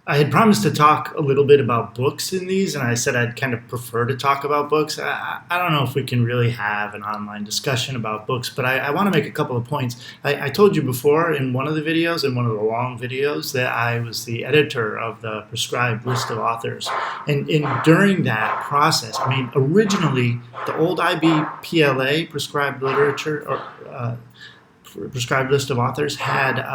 I had promised to talk a little bit about books in these, and I said I'd kind of prefer to talk about books. I don't know if we can really have an online discussion about books, but I want to make a couple of points. I told you before in one of the videos, in one of the long videos, that I was the editor of the prescribed list of authors. And during that process, I mean, originally the old IBPLA prescribed literature or prescribed list of authors had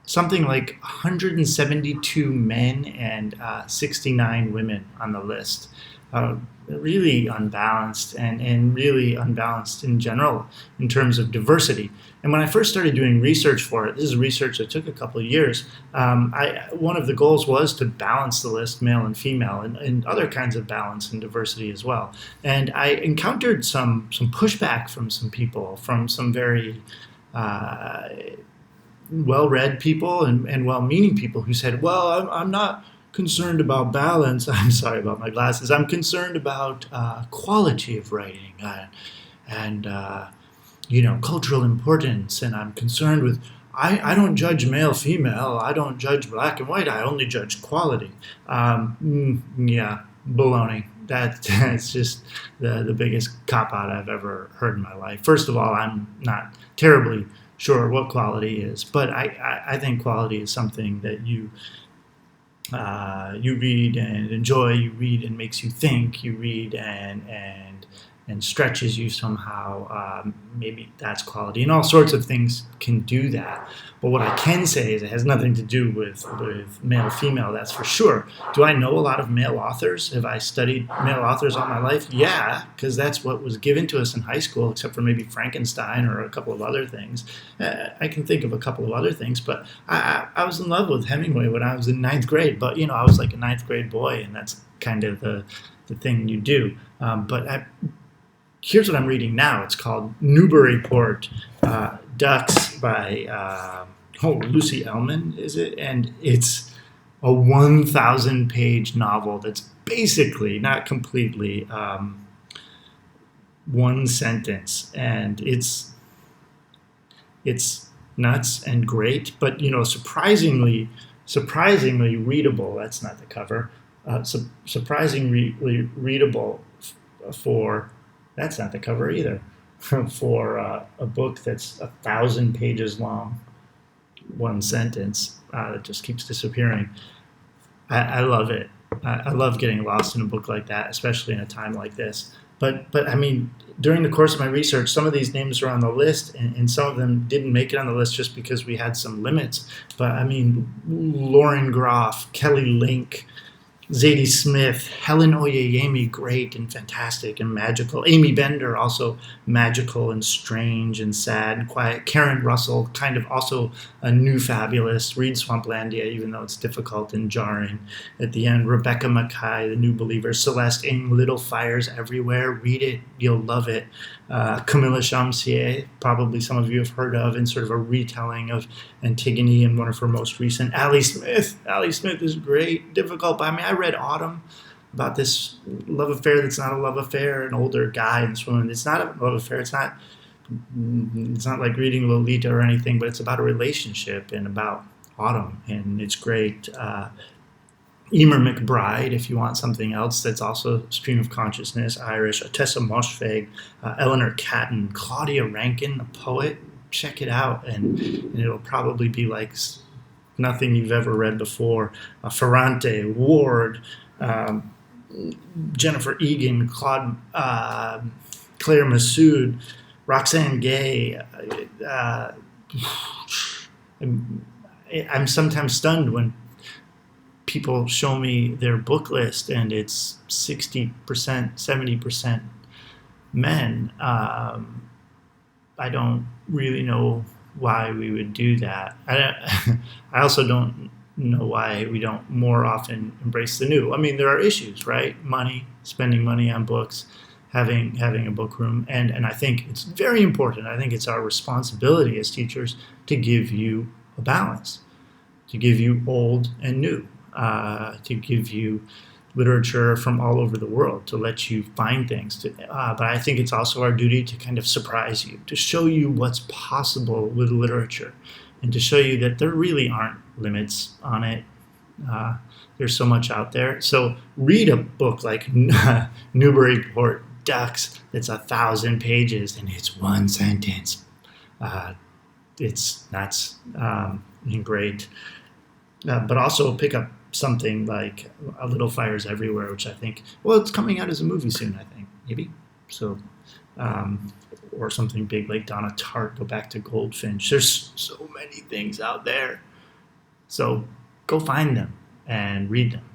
something like 172 men and 69 women on the list. Really unbalanced and really unbalanced in general in terms of diversity. And when I first started doing research for it, this is research that took a couple of years, one of the goals was to balance the list, male and female, and other kinds of balance and diversity as well. And I encountered some pushback from some people, from some very well-read people and well-meaning people who said, well, I'm not concerned about balance. I'm sorry about my glasses. I'm concerned about quality of writing and cultural importance. And I'm concerned with, I don't judge male, female. I don't judge black and white. I only judge quality. Yeah, baloney. That's just the biggest cop-out I've ever heard in my life. First of all, I'm not terribly sure what quality is, but I think quality is something that you read and enjoy, you read and makes you think, you read and stretches you somehow. Maybe that's quality, and all sorts of things can do that. But what I can say is it has nothing to do with male female, that's for sure. Do I know a lot of male authors? Have I studied male authors all my life? Yeah, because that's what was given to us in high school, except for maybe Frankenstein or a couple of other things. I can think of a couple of other things, but I was in love with Hemingway when I was in ninth grade. But I was like a ninth grade boy, and that's kind of the thing you do. Here's what I'm reading now. It's called Newburyport Ducks by Lucy Ellman, is it? And it's a 1,000-page novel that's basically, not completely, one sentence. And it's nuts and great, but, surprisingly readable. That's not the cover. Surprisingly readable for... That's not the cover either. For a book that's 1,000 pages long, one sentence that just keeps disappearing. I love it. I love getting lost in a book like that, especially in a time like this. But I mean, during the course of my research, some of these names are on the list, and some of them didn't make it on the list just because we had some limits. But I mean, Lauren Groff, Kelly Link, Zadie Smith, Helen Oyeyemi, great and fantastic and magical. Amy Bender, also magical and strange and sad and quiet. Karen Russell, kind of also a new fabulous. Read Swamplandia, even though it's difficult and jarring at the end. Rebecca Mackay, The New Believer. Celeste Ng, Little Fires Everywhere. Read it, you'll love it. Camilla Chamsier, probably some of you have heard of, in sort of a retelling of Antigone in one of her most recent. Allie Smith. Allie Smith is great, difficult, but I mean, I read Autumn, about this love affair that's not a love affair, an older guy in this woman. It's not a love affair. It's not like reading Lolita or anything, but it's about a relationship and about Autumn, and it's great. Emer McBride, if you want something else that's also stream of consciousness, Irish. Tessa Moshfegh, Eleanor Catton, Claudia Rankin, a poet. Check it out, and it'll probably be like nothing you've ever read before. Ferrante, Ward, Jennifer Egan, Claire Massoud, Roxane Gay. I'm sometimes stunned when people show me their book list and it's 60%, 70% men. I don't really know why we would do that. I also don't know why we don't more often embrace the new. I mean, there are issues, right? Money, spending money on books, having a book room, and I think it's very important. I think it's our responsibility as teachers to give you a balance, to give you old and new, to give you literature from all over the world, to let you find things. But I think it's also our duty to kind of surprise you, to show you what's possible with literature. and to show you that there really aren't limits on it. Uh, there's so much out there. So read a book like Newburyport Ducks that's 1,000 pages and it's one sentence. Uh, that's great. But also pick up something like A Little Fires Everywhere, which I think, well, it's coming out as a movie soon, I think, maybe. So, or something big like Donna Tartt, go back to Goldfinch. There's so many things out there. So go find them and read them.